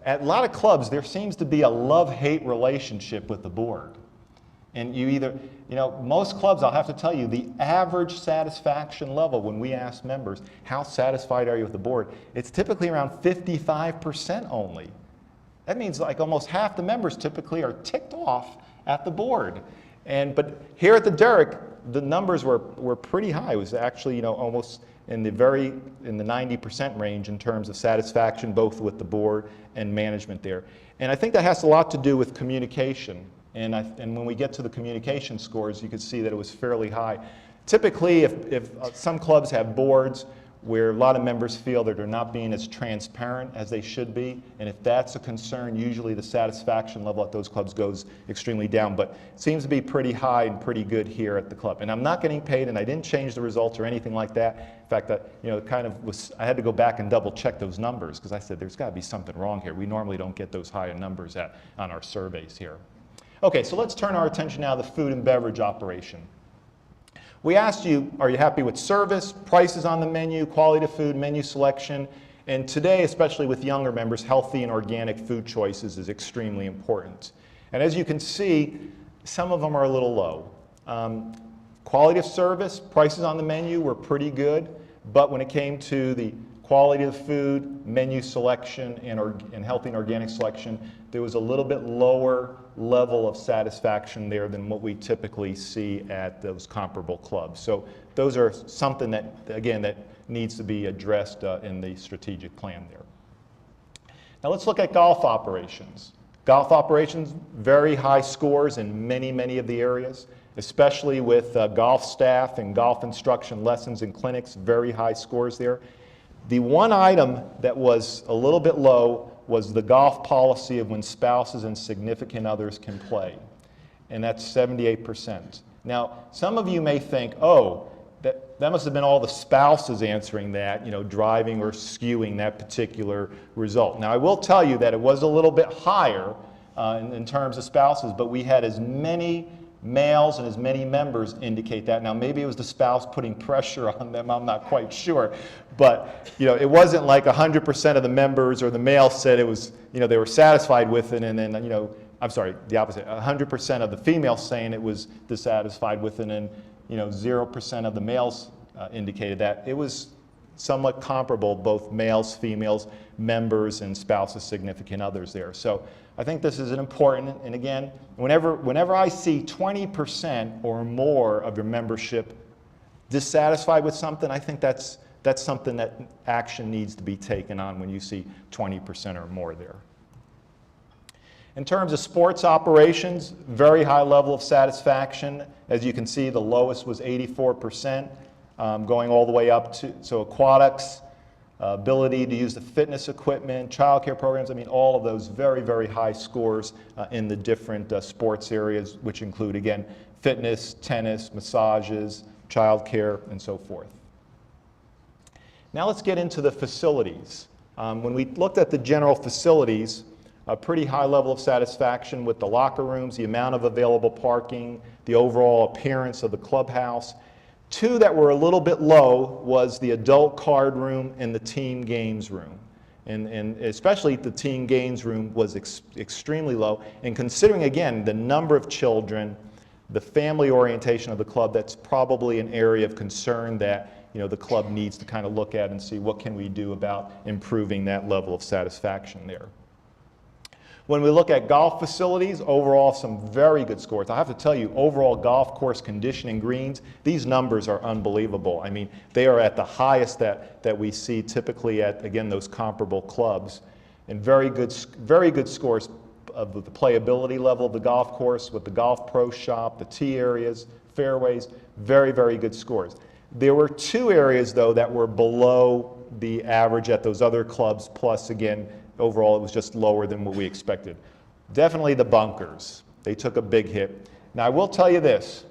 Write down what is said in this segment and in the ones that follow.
At a lot of clubs, there seems to be a love-hate relationship with the board. And most clubs, I'll have to tell you, the average satisfaction level when we ask members, how satisfied are you with the board? It's typically around 55% only. That means like almost half the members typically are ticked off at the board. But here at the Derrick, the numbers were pretty high. It was actually, almost in the 90% range in terms of satisfaction, both with the board and management there. And I think that has a lot to do with communication. And when we get to the communication scores, you can see that it was fairly high. Typically, if some clubs have boards where a lot of members feel that they're not being as transparent as they should be, and if that's a concern, usually the satisfaction level at those clubs goes extremely down. But it seems to be pretty high and pretty good here at the club. And I'm not getting paid, and I didn't change the results or anything like that. In fact, I had to go back and double check those numbers because I said there's got to be something wrong here. We normally don't get those high numbers on our surveys here. Okay, so let's turn our attention now to the food and beverage operation. We asked you, are you happy with service, prices on the menu, quality of food, menu selection? And today, especially with younger members, healthy and organic food choices is extremely important. And as you can see, some of them are a little low. Quality of service, prices on the menu were pretty good, but when it came to the quality of the food, menu selection, and healthy and organic selection, there was a little bit lower level of satisfaction there than what we typically see at those comparable clubs. So those are something that, again, that needs to be addressed in the strategic plan there. Now let's look at golf operations. Golf operations, very high scores in many, many of the areas, especially with golf staff and golf instruction lessons and clinics, very high scores there. The one item that was a little bit low was the golf policy of when spouses and significant others can play, and that's 78%. Now, some of you may think, oh, that must have been all the spouses answering that, driving or skewing that particular result. Now, I will tell you that it was a little bit higher in terms of spouses, but we had as many males and as many members indicate that. Now, maybe it was the spouse putting pressure on them, I'm not quite sure. But, it wasn't like 100% of the members or the males said it was, they were satisfied with it, and then, I'm sorry, the opposite. 100% of the females saying it was dissatisfied with it, and, 0% of the males indicated that. It was somewhat comparable, both males, females, members, and spouses, significant others there. So I think this is an important, and again, whenever I see 20% or more of your membership dissatisfied with something, I think that's something that action needs to be taken on when you see 20% or more there. In terms of sports operations, very high level of satisfaction. As you can see, the lowest was 84%, going all the way up to, so aquatics, ability to use the fitness equipment, child care programs, all of those very, very high scores in the different sports areas, which include, again, fitness, tennis, massages, child care, and so forth. Now let's get into the facilities. When we looked at the general facilities, a pretty high level of satisfaction with the locker rooms, the amount of available parking, the overall appearance of the clubhouse. Two that were a little bit low was the adult card room and the team games room. And especially the team games room was extremely low. And considering, again, the number of children, the family orientation of the club, that's probably an area of concern that the club needs to kind of look at and see what can we do about improving that level of satisfaction there. When we look at golf facilities, overall some very good scores. I have to tell you, overall golf course conditioning greens, these numbers are unbelievable. They are at the highest that we see typically at, again, those comparable clubs. And very good scores of the playability level of the golf course with the golf pro shop, the tee areas, fairways, very, very good scores. There were two areas, though, that were below the average at those other clubs, plus, again, overall, it was just lower than what we expected. Definitely the bunkers. They took a big hit. Now, I will tell you this.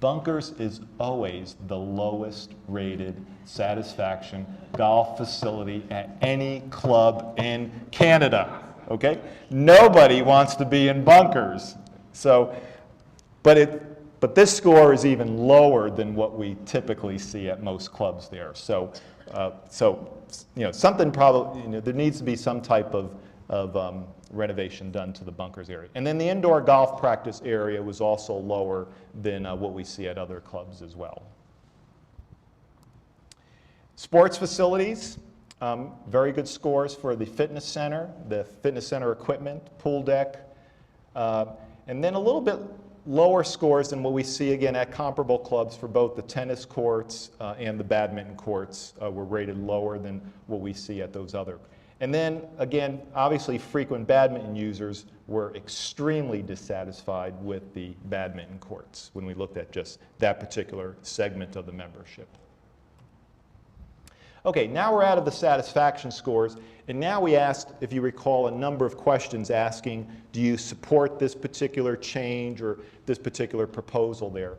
Bunkers is always the lowest rated satisfaction golf facility at any club in Canada, okay? Nobody wants to be in bunkers. So, but this score is even lower than what we typically see at most clubs there. So So, something probably, there needs to be some type of renovation done to the bunkers area. And then the indoor golf practice area was also lower than what we see at other clubs as well. Sports facilities, very good scores for the fitness center equipment, pool deck, and then a little bit lower scores than what we see again at comparable clubs for both the tennis courts and the badminton courts were rated lower than what we see at those other. And then again, obviously frequent badminton users were extremely dissatisfied with the badminton courts when we looked at just that particular segment of the membership. Okay, now we're out of the satisfaction scores, and now we asked, if you recall, a number of questions asking, do you support this particular change or this particular proposal there?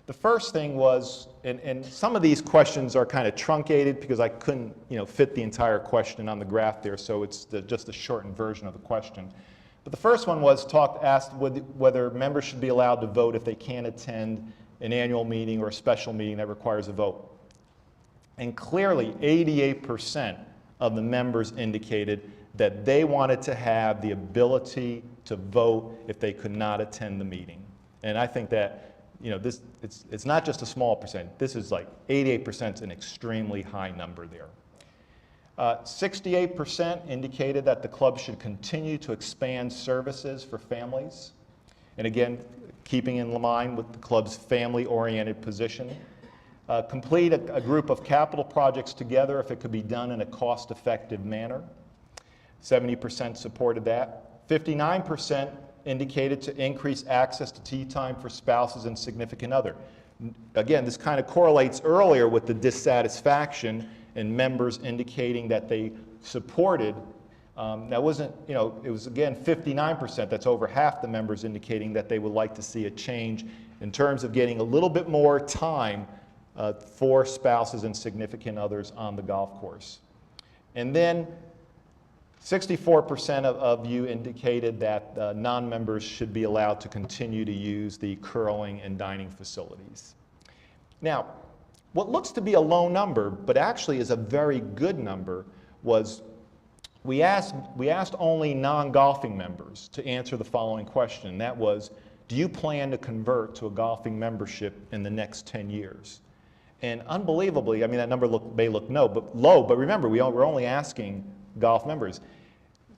The first thing was, and some of these questions are kind of truncated because I couldn't fit the entire question on the graph there, so it's just a shortened version of the question. But the first one was asked whether members should be allowed to vote if they can't attend an annual meeting or a special meeting that requires a vote. And clearly, 88% of the members indicated that they wanted to have the ability to vote if they could not attend the meeting. And I think that it's not just a small percent. This is like 88% is an extremely high number there. 68% indicated that the club should continue to expand services for families. And again, keeping in line with the club's family-oriented position. Complete a group of capital projects together if it could be done in a cost-effective manner. 70% supported that. 59% indicated to increase access to tea time for spouses and significant other. Again, this kind of correlates earlier with the dissatisfaction and members indicating that they supported. That wasn't, it was again 59%, that's over half the members indicating that they would like to see a change in terms of getting a little bit more time for spouses and significant others on the golf course. And then 64% of you indicated that non-members should be allowed to continue to use the curling and dining facilities. Now, what looks to be a low number, but actually is a very good number, was we asked only non-golfing members to answer the following question. And that was, do you plan to convert to a golfing membership in the next 10 years? And unbelievably, I mean, that number may look low, but remember, we're only asking golf members.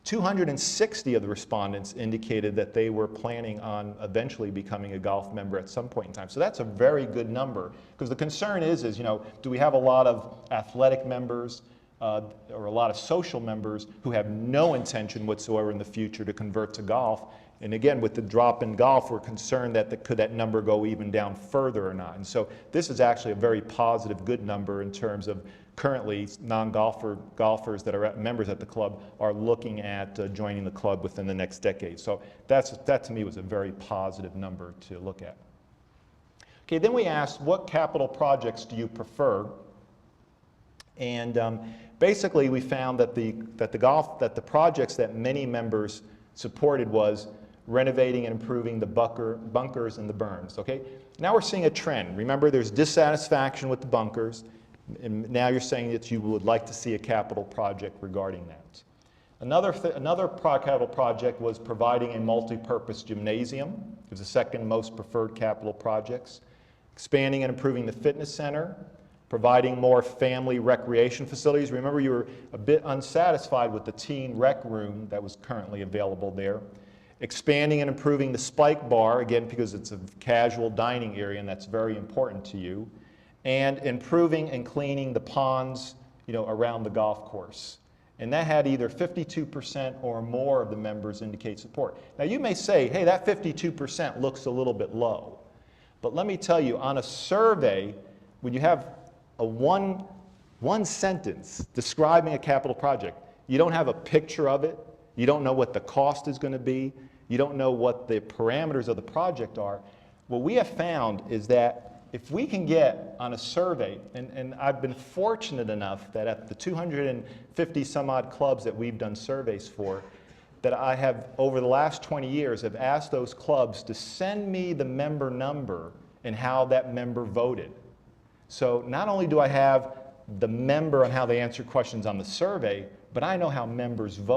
260 of the respondents indicated that they were planning on eventually becoming a golf member at some point in time. So that's a very good number, because the concern is, do we have a lot of athletic members or a lot of social members who have no intention whatsoever in the future to convert to golf? And again, with the drop in golf, we're concerned that could that number go even down further or not. And so this is actually a very positive, good number in terms of currently golfers that are members at the club are looking at joining the club within the next decade. So that to me was a very positive number to look at. Okay, then we asked, what capital projects do you prefer? And basically we found that the projects that many members supported was renovating and improving the bunkers and the berms. Okay, now we're seeing a trend. Remember, there's dissatisfaction with the bunkers, and now you're saying that you would like to see a capital project regarding that. Another capital project was providing a multi-purpose gymnasium. It was the second most preferred capital projects. Expanding and improving the fitness center. Providing more family recreation facilities. Remember, you were a bit unsatisfied with the teen rec room that was currently available there. Expanding and improving the spike bar, again, because it's a casual dining area and that's very important to you. And improving and cleaning the ponds, around the golf course. And that had either 52% or more of the members indicate support. Now you may say, hey, that 52% looks a little bit low. But let me tell you, on a survey, when you have a one sentence describing a capital project, you don't have a picture of it, you don't know what the cost is going to be, you don't know what the parameters of the project are. What we have found is that if we can get on a survey, and I've been fortunate enough that at the 250 some odd clubs that we've done surveys for, that I have over the last 20 years have asked those clubs to send me the member number and how that member voted. So not only do I have the member and how they answer questions on the survey, but I know how members vote.